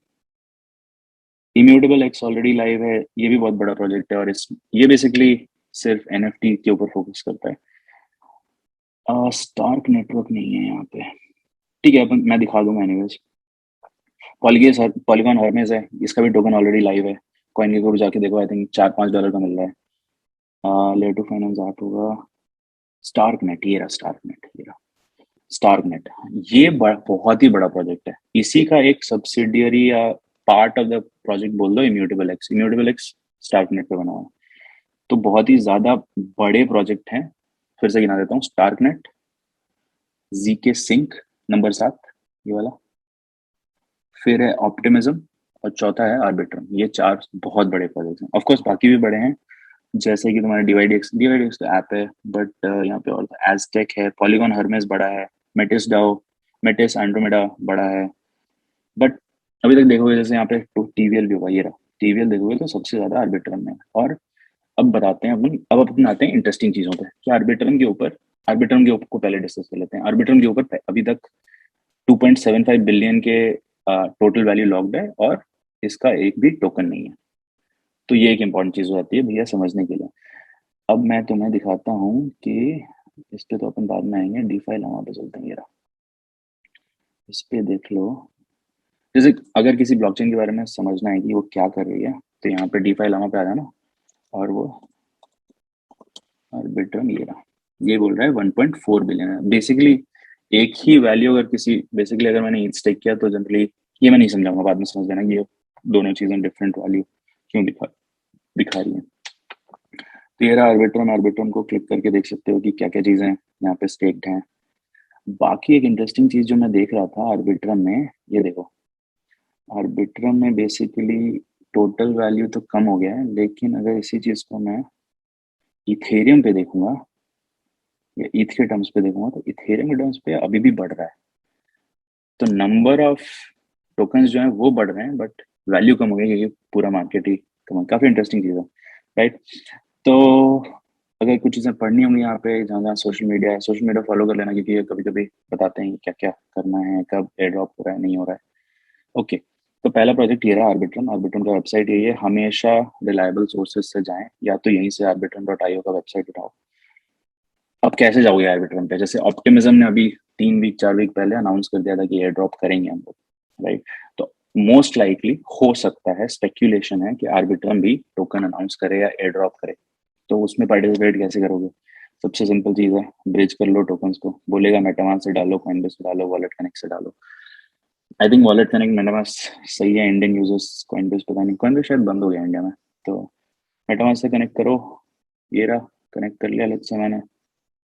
इम्यूटेबल एक्स ऑलरेडी लाइव है, ये भी बहुत बड़ा प्रोजेक्ट है। और इस ये बेसिकली सिर्फ एनएफटी के ऊपर फोकस करता है। स्टार्क नेटवर्क नहीं है यहाँ पे। ठीक है, अपन मैं दिखा दूंगा एनीवेज। पॉलीगेस पॉलीगॉन हर्मेस है, इसका भी टोकन ऑलरेडी लाइव है। कॉइन के ग्रुप जाके देखो, आई थिंक $4-5 का मिल रहा है। लेयर टू फाइनेंस ऐप होगा। स्टार्क नेट, ये रहा स्टार्क नेट, ये रहा स्टार्क नेट। ये बहुत ही बड़ा प्रोजेक्ट है। इसी का एक सब्सिडियरी या पार्ट ऑफ द प्रोजेक्ट बोल दो Immutable X. Immutable X Starknet पे बना हुआ है। तो बहुत ही ज्यादा बड़े प्रोजेक्ट हैं। फिर से गिना देता हूँ, Starknet, zkSync number 7 ये वाला, फिर है ऑप्टिमिज्म, और चौथा है आर्बिट्रम। ये 4 बहुत बड़े प्रोजेक्ट हैं। ऑफ कोर्स बाकी भी बड़े हैं, जैसे कि तुम्हारा डिवाइड एक्स तो ऐप है, बट यहाँ पे और एजटेक है, पॉलीगॉन हर्मेस बड़ा है, मेटिस डाओ, मेटिस एंड्रोमेडा बड़ा है। बट अभी तक देखोगे, जैसे यहाँ पे टीवीएल भी होगा, ये रहा टीवीएल, देखोगे तो सबसे ज्यादा आर्बिट्रम में है। और अब बताते हैं अपन आते हैं इंटरेस्टिंग चीजों पे कि आर्बिट्रम के ऊपर को पहले डिस्कस कर लेते हैं। आर्बिट्रम के ऊपर अभी तक 2.75 बिलियन के टोटल वैल्यू लॉक्ड है, और इसका एक भी टोकन नहीं है। तो ये एक इंपॉर्टेंट चीज हो जाती है भैया समझने के लिए। अब मैं तुम्हें दिखाता हूँ कि इस पे तो अपन बाद में आएंगे, डीफाई लामा पे चलते हैं। ये रहा, इस पे देख लो। जैसे अगर किसी ब्लॉकचेन के बारे में समझना है कि वो क्या कर रही है, तो यहाँ पे डीफाई लामा पे आ जाना, और वो आर्बिट्रम ये रहा, ये बोल रहा है 1.4 बिलियन है बेसिकली। एक ही वैल्यू अगर किसी, बेसिकली अगर मैंने स्टेक किया तो जनरली, ये मैं नहीं समझाऊंगा, बाद में समझ लेना कि ये दोनों चीजें डिफरेंट वैल्यू क्यों दिखा दिखा रही है। तो ये रहा आर्बिट्रम। आर्बिट्रम को क्लिक करके देख सकते हो कि क्या क्या चीजें यहाँ पे स्टेक्ड हैं। बाकी एक इंटरेस्टिंग चीज जो मैं देख रहा था आर्बिट्रम में, ये देखो, आर्बिट्रम में बेसिकली टोटल वैल्यू तो कम हो गया है, लेकिन अगर इसी चीज को मैं इथेरियम पे देखूंगा या ईथ के टर्म्स पे देखूंगा, तो इथेरियम के टर्म्स पे अभी भी बढ़ रहा है। तो नंबर ऑफ टोकन्स जो है वो बढ़ रहे हैं, बट वैल्यू कम हो गई, क्योंकि पूरा मार्केट ही कम है। काफी इंटरेस्टिंग चीज है, राइट। तो अगर कुछ चीजें पढ़नी होंगी यहाँ पे, जहाँ जहाँ सोशल मीडिया है, सोशल मीडिया फॉलो कर लेना, क्योंकि ये कभी कभी बताते हैं क्या क्या करना है, कब एयर ड्रॉप हो रहा है, नहीं हो रहा है। ओके, तो पहला प्रोजेक्ट ये रहा आर्बिट्रम। आर्बिट्रम का वेबसाइट यही है, हमेशा रिलायबल सोर्सेज से जाएं, या तो यहीं से arbitrum.io का वेबसाइट उठाओ। अब कैसे जाओगे आर्बिट्रम पे? जैसे ऑप्टिमिज्म ने अभी 3 वीक 4 वीक पहले अनाउंस कर दिया था कि एयर ड्रॉप करेंगे हम लोग, राइट। तो मोस्ट लाइकली हो सकता है, स्पेक्यूलेशन है, कि आर्बिट्रम भी टोकन अनाउंस करे या एयर ड्रॉप करे। तो उसमें पार्टिसिपेट कैसे करोगे? सबसे सिंपल चीज है, ब्रिज कर लो टोकन्स को। बोलेगा मेटामास्क से डालो, कॉइनबेस से डालो, वॉलेट कनेक्ट से डालो। I think wallet connect MetaMask सही है। इंडियन यूजर्स कॉइनबेस पता नहीं, कॉइनबेस शायद बंद हो गया इंडिया में। तो मेटामास्क से कनेक्ट करो। ये रहा, कनेक्ट कर लिया। लेट्स से मैंने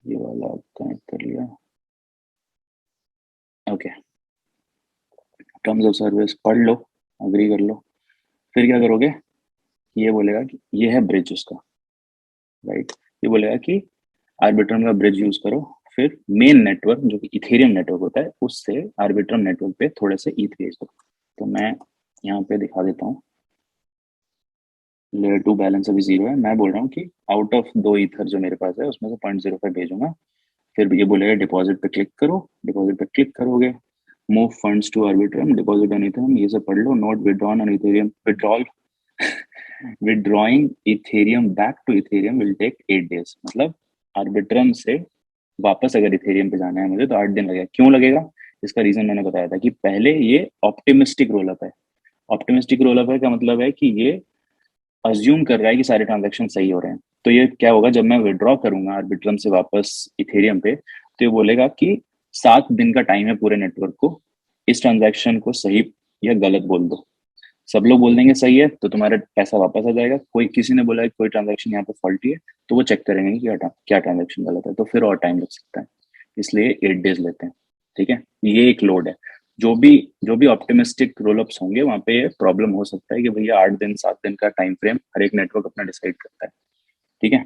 ये वाला कनेक्ट कर लिया। ओके, टर्म्स ऑफ सर्विस पढ़ लो, अग्री कर लो। फिर क्या करोगे? ये बोलेगा कि ये है ब्रिज उसका, राइट। ये बोलेगा कि आर्बिट्रम का ब्रिज यूज करो। फिर मेन नेटवर्क जो कि इथेरियम नेटवर्क होता है, उससे आर्बिट्रम नेटवर्क पे थोड़े से ईथ भेज दो। तो मैं यहाँ पे दिखा देता हूँ। लेयर 2 बैलेंस अभी 0 है। मैं बोल रहा हूँ कि आउट ऑफ 2 ईथर जो मेरे पास है, उसमें से 0.05 भेजूंगा। फिर ये बोलेगा डिपॉजिट पे क्लिक करो। डिपॉजिट पे क्लिक करोगे, move funds to Arbitrum, deposit on Ethereum, ये सब पढ़ लो। Note withdrawn on Ethereum, withdrawal withdrawing Ethereum back to Ethereum will take 8 days। मतलब आर्बिट्रम से वापस अगर इथेरियम पे जाना है मुझे, तो 8 दिन लगेगा। क्यों लगेगा? इसका रीजन मैंने बताया था कि पहले ये ऑप्टिमिस्टिक रोलअप है। ऑप्टिमिस्टिक रोलअप है का मतलब है कि ये अज्यूम कर रहा है कि सारे ट्रांजेक्शन सही हो रहे हैं। तो ये क्या होगा, जब मैं विड्रॉ करूंगा आर्बिट्रम से वापस इथेरियम पे, तो ये बोलेगा कि 7 दिन का टाइम है पूरे नेटवर्क को, इस ट्रांजैक्शन को सही या गलत बोल दो। सब लोग बोल देंगे सही है, तो तुम्हारा पैसा वापस आ जाएगा। कोई किसी ने बोला है कोई ट्रांजैक्शन यहाँ पे फॉल्टी है, तो वो चेक करेंगे कि क्या ट्रांजैक्शन गलत है, तो फिर और टाइम लग सकता है। इसलिए 8 days लेते हैं, ठीक है। ये एक लोड है। जो भी ऑप्टिमिस्टिक रोलअप्स होंगे, वहां पे प्रॉब्लम हो सकता है कि भैया 8 दिन 7 दिन का टाइम फ्रेम हर एक नेटवर्क अपना डिसाइड करता है, ठीक है।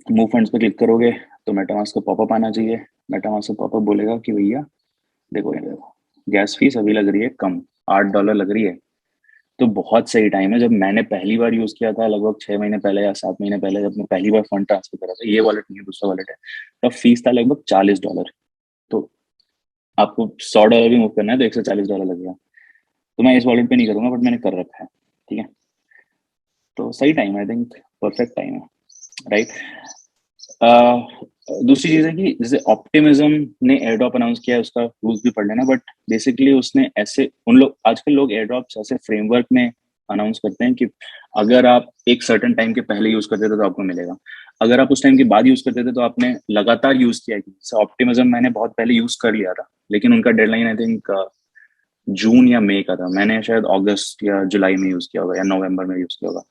मूव फंड्स पे क्लिक करोगे तो मेटामास्क का पॉपअप आना चाहिए। मेटामास्क का पॉपअप बोलेगा कि भैया देखो, ये देखो, गैस फीस अभी लग रही है कम, $8 लग रही है। तो बहुत सही टाइम है। जब मैंने पहली बार यूज किया था, लगभग 6 महीने पहले या 7 महीने पहले, जब मैं पहली बार फंड ट्रांसफर करा था, ये वॉलेट नहीं है, दूसरा वॉलेट है, तब फीस था लगभग $40। तो आपको $100 भी मूव करना है तो $140 लगेगा। तो मैं इस वॉलेट पे नहीं करूंगा, बट मैंने कर रखा है, ठीक है। तो सही टाइम है, आई थिंक परफेक्ट टाइम है, राइट। दूसरी चीज है कि जैसे ऑप्टिमिज्म ने एयर ड्रॉप अनाउंस किया है, उसका रूल्स भी पढ़ लेना, बट बेसिकली उसने ऐसे उन लोग आजकल लोग एयर ड्रॉप्स ऐसे फ्रेमवर्क में अनाउंस करते हैं कि अगर आप एक सर्टेन टाइम के पहले यूज करते थे तो आपको मिलेगा, अगर आप उस टाइम के बाद यूज करते थे तो आपने लगातार यूज किया है। जैसे ऑप्टिमिज्म मैंने बहुत पहले यूज कर लिया था, लेकिन उनका डेडलाइन आई थिंक जून या मई का था, मैंने शायद अगस्त या जुलाई में यूज किया होगा या नवंबर में यूज किया होगा।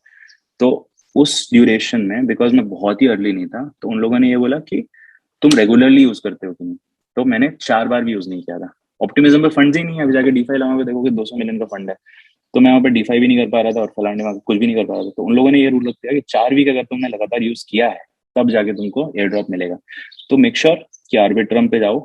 तो उस ड्यूरेशन में बिकॉज मैं बहुत ही अर्ली नहीं था, तो उन लोगों ने ये बोला कि तुम रेगुलरली यूज करते हो कि नहीं, तो मैंने 4 बार भी यूज नहीं किया था। ऑप्टिमिज्म पे फंड्स ही नहीं है, अभी जाके डीफाई लगाओगे देखोगे 200 मिलियन का फंड है, तो मैं वहाँ पे डीफाई भी नहीं कर पा रहा था और फलाने वहाँ कुछ भी नहीं कर पा रहा था। तो उन लोगों ने ये रूल रख दिया कि 4 वीक अगर तुमने लगातार यूज किया है तब जाके तुमको एयर ड्रॉप मिलेगा। तो मेक श्योर कि आर्बिट्रम पे जाओ,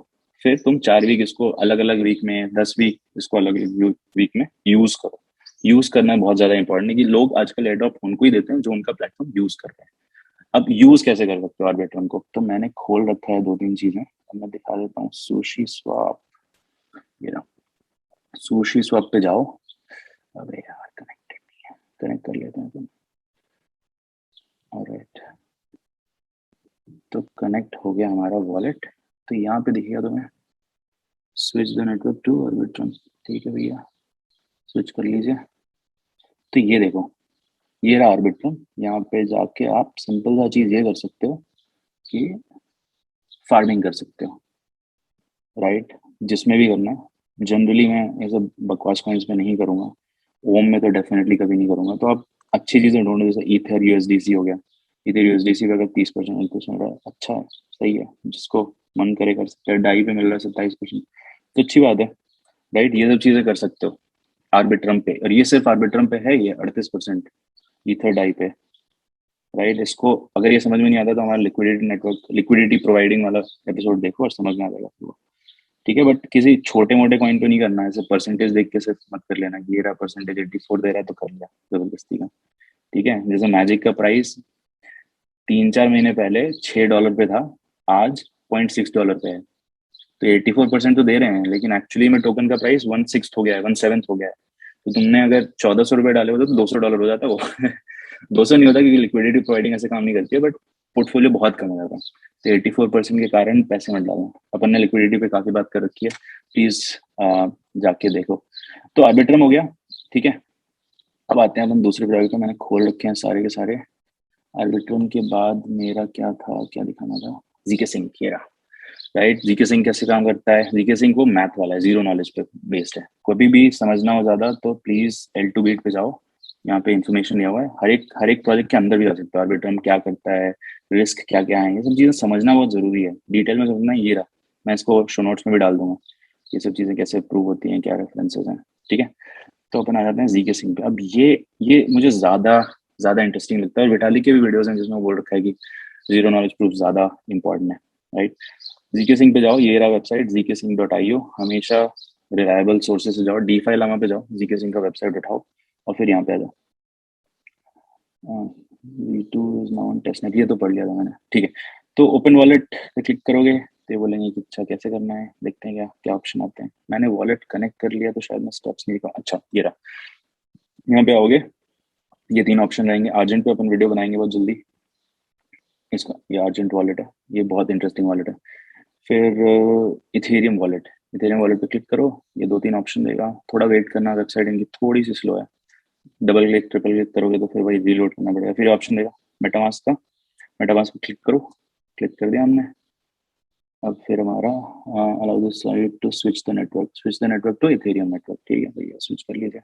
फिर तुम 4 वीक इसको अलग अलग वीक में, 10 वीक इसको अलग अलग वीक में यूज करो। यूज करना बहुत ज्यादा इंपॉर्टेंट है कि लोग आजकल एयर ड्रॉप उनको ही देते हैं जो उनका प्लेटफॉर्म यूज कर रहे हैं। अब यूज कैसे कर सकते हो आर्बिट्रम को, तो मैंने खोल रखा है 2-3 चीजें, अब मैं दिखा देता हूँ। सुशी स्वैप, ये ना, सुशी स्वैप पे जाओ। अबे यार कनेक्टेड नहीं है, कनेक्ट कर लेते हैं तुम। ऑलराइट, तो कनेक्ट हो गया हमारा वॉलेट। तो यहाँ पे दिखेगा तुम्हें switch the network to Arbitrum. ठीक है भैया, स्विच कर लीजिए। तो ये देखो, ये रहा आर्बिट्रम। यहाँ पे जाके आप सिंपल सा चीज ये कर सकते हो कि फार्मिंग कर सकते हो, राइट, जिसमें भी करना है। जनरली मैं ये सब बकवास कॉइन्स में नहीं करूंगा, ओम में तो डेफिनेटली कभी नहीं करूंगा। तो आप अच्छी चीजें ढूंढो, जैसे ईथर यूएसडीसी हो गया। ईथर यूएसडीसी पे अगर 30% 1% रहा है, अच्छा है, सही है, जिसको मन करे कर सकते हैं। डाई पे मिल रहा है 27%, तो अच्छी बात है, राइट। ये सब चीजें कर सकते हो आर्बिट्रम पे, और ये सिर्फ आर्बिट्रम पे है, ये 38% ईथर डाई पे, राइट। इसको अगर ये समझ में नहीं आता तो हमारा लिक्विडिटी नेटवर्क, लिक्विडिटी प्रोवाइडिंग वाला एपिसोड देखो और समझ में आ जाएगा आपको। ठीक है, बट किसी छोटे मोटे कॉइन पे नहीं करना है, ऐसे परसेंटेज देख के सिर्फ मत कर लेना कि ये रहा परसेंटेज 84 दे रहा है तो कर लिया जबरदस्ती का। ठीक है, जैसे मैजिक का प्राइस 3-4 महीने पहले $6 पे था, आज $0.6 पे है, तो 84% तो दे रहे हैं, लेकिन एक्चुअली में टोकन का प्राइस 1/6 हो गया है, 1/7 हो गया है। तो तुमने अगर $1400 डाले होते तो $200 हो जाता वो 200 नहीं होता, क्योंकि लिक्विडिटी प्रोवाइडिंग ऐसे काम नहीं करती है, बट पोर्टफोलियो बहुत कम हो जाता है। तो 84% के कारण पैसे मत डालो। अपन ने लिक्विडिटी पे काफी बात कर रखी है, प्लीज जाके देखो। तो आर्बिट्रम हो गया, ठीक है। अब आते हैं अपन दूसरे प्रोजेक्ट पे, मैंने खोल रखे हैं सारे के सारे। आर्बिट्रम के बाद मेरा क्या था, क्या दिखाना था, जीके सिंह, ये रहा, राइट। जीके सिंह कैसे काम करता है, जीके सिंह वो मैथ वाला है, जीरो नॉलेज पे बेस्ड है। कभी भी समझना हो ज्यादा तो प्लीज L2Beat पे जाओ, यहाँ पे इन्फॉर्मेशन दिया हुआ है। हर एक प्रोजेक्ट के अंदर भी जा सकते हो, आर्बिट्रम क्या करता है, रिस्क क्या क्या है, ये सब चीजें समझना बहुत जरूरी है, डिटेल में समझना। ये रहा, मैं इसको शो नोट्स में भी डाल दूंगा, ये सब चीजें कैसे प्रूव होती हैं, क्या रेफरेंसेस हैं। ठीक है, तो अपन आ जाते हैं जीके सिंह पे। अब ये मुझे ज्यादा ज्यादा इंटरेस्टिंग लगता है, और विटाली के भी वीडियोस हैं जिसमें वो बोल रखा है कि जीरो नॉलेज प्रूफ ज्यादा इंपॉर्टेंट है, राइट। जीके सिंह पे जाओ, ये रहा वेबसाइट gkSync.io, हमेशा रिलायबल सोर्सेज से जाओ। डीफाई लामा पे जाओ, जीके सिंह का वेबसाइट उठाओ और फिर यहाँ पे आ जाओ। V2 is now on testnet, ये तो पढ़ लिया था मैंने, ठीक है। तो ओपन वॉलेट पे क्लिक करोगे तो ये बोलेंगे कि अच्छा कैसे करना है, देखते हैं क्या क्या ऑप्शन आते हैं। मैंने वॉलेट कनेक्ट कर लिया तो शायद मैं स्टेप्स नहीं दिखा, अच्छा ये रहा। यहाँ पे आओगे, ये 3 ऑप्शन रहेंगे। आर्जेंट पे अपन वीडियो बनाएंगे बहुत जल्दी इसका, ये आर्जेंट वॉलेट है, ये बहुत इंटरेस्टिंग वॉलेट है। फिर इथेरियम वॉलेट, इथेरियम वॉलेट पे क्लिक करो, ये 2-3 ऑप्शन देगा, थोड़ा वेट करना, वेबसाइट इनकी थोड़ी सी स्लो है। डबल क्लिक ट्रिपल क्लिक करोगे तो फिर वही रीलोड करना पड़ेगा। फिर ऑप्शन देगा मेटामास्क का, मेटामास्क पे क्लिक करो, क्लिक कर दिया हमने। अब फिर हमारा allow this site to switch the network to Ethereum network, ठीक है भैया, स्विच कर लीजिए।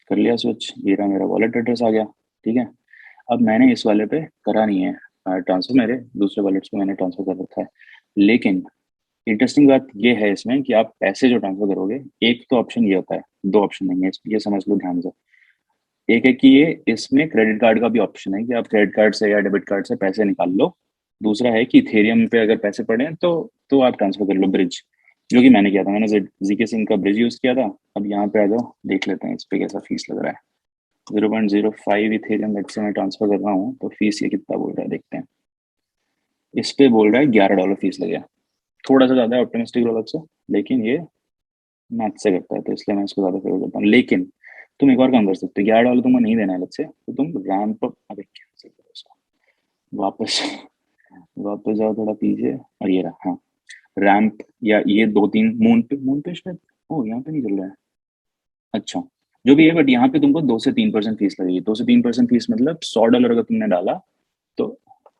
कर लिया स्विच, ये रहा मेरा वॉलेट एड्रेस आ गया, ठीक है। अब मैंने इस वाले पे करा नहीं है ट्रांसफर, मेरे दूसरे वॉलेट्स पे मैंने ट्रांसफर कर रखा है। लेकिन इंटरेस्टिंग बात ये है इसमें कि आप पैसे जो ट्रांसफर करोगे, एक तो ऑप्शन ये होता है, 2 ऑप्शन नहीं है, ये समझ लो ध्यान से। एक है कि ये इसमें क्रेडिट कार्ड का भी ऑप्शन है कि आप क्रेडिट कार्ड से या डेबिट कार्ड से पैसे निकाल लो। दूसरा है कि इथेरियम पे अगर पैसे पड़े हैं तो आप ट्रांसफर कर लो ब्रिज, जो कि मैंने किया था, मैंने जीके सिंह का ब्रिज यूज किया था। अब यहाँ पे आ जाओ, देख लेते हैं इस पे कैसा फीस लग रहा है। 0.05 इथेरियम लेट से मैं ट्रांसफर कर रहा हूँ, तो फीस ये कितना बोल रहा है देखते हैं। इस पे बोल रहा है $11 फीस लगेगा, थोड़ा सा ज्यादा है ऑप्टिमिस्टिक रोलक से, लेकिन ये मैथ से करता है तो इसलिए मैं इसको ज्यादा फेवर करता हूँ। लेकिन तुम एक और काम कर सकते हो, $11 तुमको नहीं देना है अलग से, तो तुम रैंप अप, अबे कैंसिल करो इसको, वापस वापस जाओ थोड़ा पीछे, और ये रहा, हाँ रैंप, या ये 2-3 मून पे शायद, ओ यहाँ पे नहीं चल रहा है, अच्छा जो भी है, बट यहाँ पे तुमको 2 से 3% फीस लगेगी। 2 से 3% फीस मतलब $100 अगर तुमने डाला तो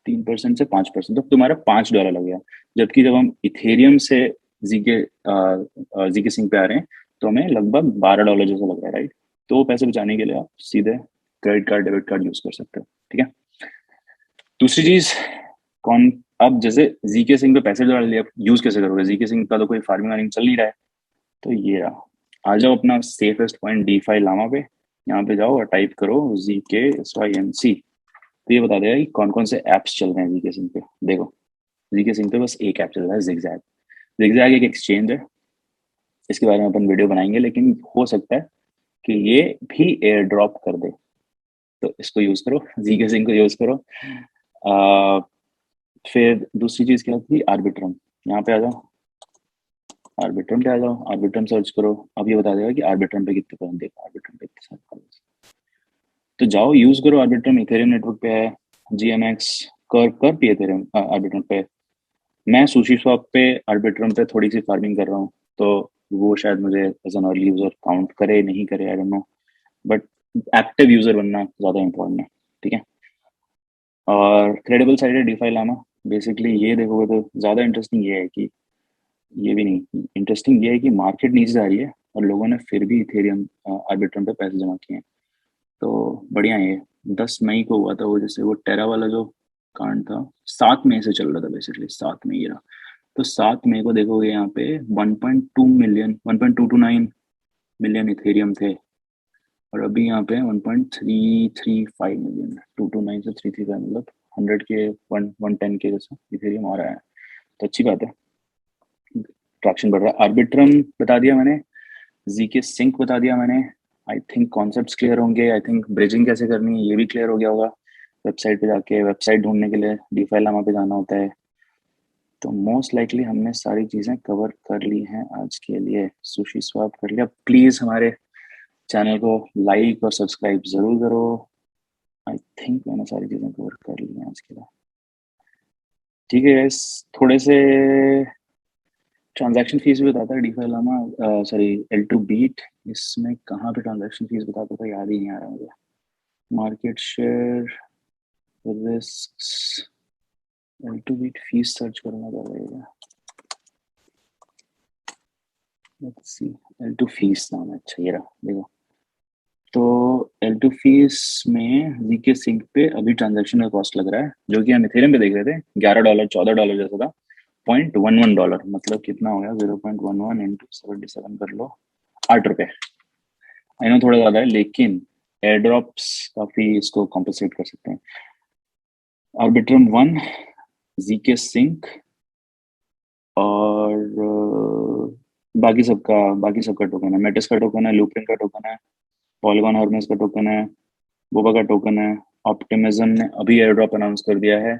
3% से 5%, तो तुम्हारा $5 लग गया। जबकि जब हम इथेरियम से जीके जीके सिंह पे आ रहे हैं तो हमें लगभग $12 जैसा लग रहा है, राइट। तो वो पैसे बचाने के लिए आप सीधे credit card debit card use कर सकते हो, ठीक है। दूसरी चीज, कौन, अब जैसे जीके सिंह पे पैसे डाल लिए, अब यूज कैसे करोगे? जीके सिंह का तो कोई फार्मिंग वार्मिंग चल नहीं रहा है, तो ये रहा। आ जाओ अपना सेफेस्ट पॉइंट DeFi लामा पे, यहाँ पे जाओ और टाइप करो ZKSYNC, तो ये बता देगा कि कौन कौन से ऐप्स चल रहे हैं जीके सिंह पे। देखो, जीके सिंह पे बस एक ऐप चल रहा है, जिगजैग। जिगजैग एक एक्सचेंज है, इसके बारे में अपन वीडियो बनाएंगे, लेकिन हो सकता है कि ये भी एयर ड्रॉप कर दे, तो इसको यूज करो, जीके सिंह को यूज करो। आ, फिर दूसरी चीज क्या थी, आर्बिट्रम। यहाँ पे आ जाओ, आर्बिट्रम पे आ जाओ, आर्बिट्रम सर्च करो। अब ये बता देगा कि आर्बिट्रम पे कितने कॉइन, देखो आर्बिट्रम पे कितने सारे coins। तो जाओ यूज करो आर्बिट्रम, इथेरियम नेटवर्क पे है, GMX कर भी इथेरियम आर्बिट्रम पे। मैं सुशी स्वैप पे आर्बिट्रम पे थोड़ी सी फार्मिंग कर रहा हूँ, तो वो शायद मुझे as an early user count करे नहीं करे, I don't know, but active user बनना ज्यादा इंपॉर्टेंट है, ठीक है। और क्रेडिबल साइट है DeFi लामा। बेसिकली ये देखोगे तो ज्यादा इंटरेस्टिंग ये है कि, ये भी नहीं, इंटरेस्टिंग ये है कि मार्केट नीचे जा रही है और लोगों ने फिर भी इथेरियम आर्बिट्रम पे पैसे जमा किए हैं, तो बढ़िया है ये। 10 मई को हुआ था वो, जैसे वो टेरा वाला जो कांड था, 7 मई से चल रहा था बेसिकली, 7 मई ये रहा। तो 7 मई को देखोगे यहाँ पे 1.29 मिलियन इथेरियम थे, और अभी यहाँ पे 1.335 मिलियन, 229 से 335, मतलब 100 के 110 के जैसा इथेरियम आ रहा है, तो अच्छी बात है, ट्रैक्शन बढ़ रहा है। आर्बिट्रम बता दिया मैंने, जीके सिंक बता दिया मैंने। आई थिंक कॉन्सेप्ट्स क्लियर होंगे, आई थिंक ब्रिजिंग कैसे करनी है ये भी क्लियर हो गया होगा। वेबसाइट पे जाके वेबसाइट ढूंढने के लिए DeFi लामा पे जाना होता है। तो मोस्ट लाइकली हमने सारी चीजें कवर कर ली हैं आज के लिए, सुशी स्वैप कर लिया। प्लीज हमारे चैनल को लाइक और सब्सक्राइब जरूर करो। आई थिंक मैंने सारी चीजें कवर कर ली हैं आज के लिए, ठीक है गाइस। थोड़े से ट्रांजैक्शन फीस भी बताता है DeFi Lama, sorry L2 beat, इसमें कहाँ पे ट्रांजैक्शन फीस बताता था, याद ही नहीं आ रहा मुझे। Market share, risk, L2 beat fees search करना पड़ेगा, लेट्स सी। L2 फीस नाम है, अच्छा ये रहा, देखो। तो L2 फीस में जीके सिंक पे अभी ट्रांजैक्शन का कॉस्ट लग रहा है, जो कि हम इथेरियम पे देख रहे थे, $11 $14 जैसा था, $0.11, मतलब कितना हो गया, 0.11 इंटू 77 कर लो, ₹8। आई नो थोड़ा ज्यादा है, लेकिन एयर ड्रॉप्स काफी इसको कॉम्पनसेट कर सकते हैं। आर्बिट्रम 1, जीके सिंक, और बाकी सबका टोकन है, मेटिस का टोकन है, लूपिन का टोकन है, पॉलीगॉन हर्मेस का टोकन है, बोबा का टोकन है। ऑप्टिमिज्म ने अभी एयर ड्रॉप अनाउंस कर दिया है,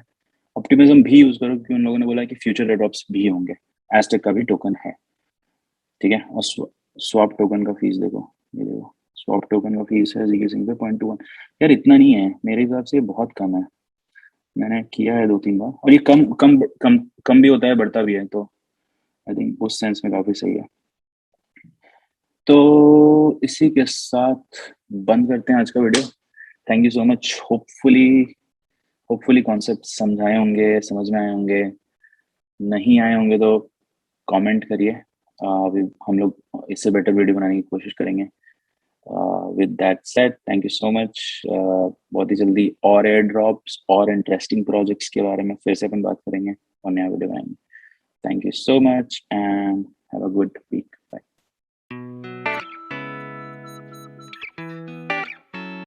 ऑप्टिमिज्म भी यूज करो क्योंकि उन लोगों ने बोला है कि फ्यूचर एयर ड्रॉप्स भी होंगे। एस्टेक का भी टोकन है, ठीक है। और स्वैप टोकन का फीस देखो, ये देखो, स्वैप टोकन का फीस है जीके सिंह पे 0.21। यार इतना नहीं है, मेरे हिसाब से ये बहुत कम है, मैंने किया है 2-3 बार, और ये कम कम कम कम भी होता है, बढ़ता भी है, तो आई थिंक उस सेंस में काफी सही है। तो इसी के साथ बंद करते हैं आज का video. Thank you so much. Hopefully concept समझाए होंगे, समझ में आए होंगे, नहीं आए होंगे तो कमेंट करिए, हम लोग इससे बेटर वीडियो बनाने की कोशिश करेंगे। With that said, thank you so much. बहुत ही जल्दी और एयर ड्रॉप्स और इंटरेस्टिंग प्रोजेक्ट्स के बारे में फिर से अपन बात करेंगे और नया वीडियो बनाएंगे। Thank you so much and have a good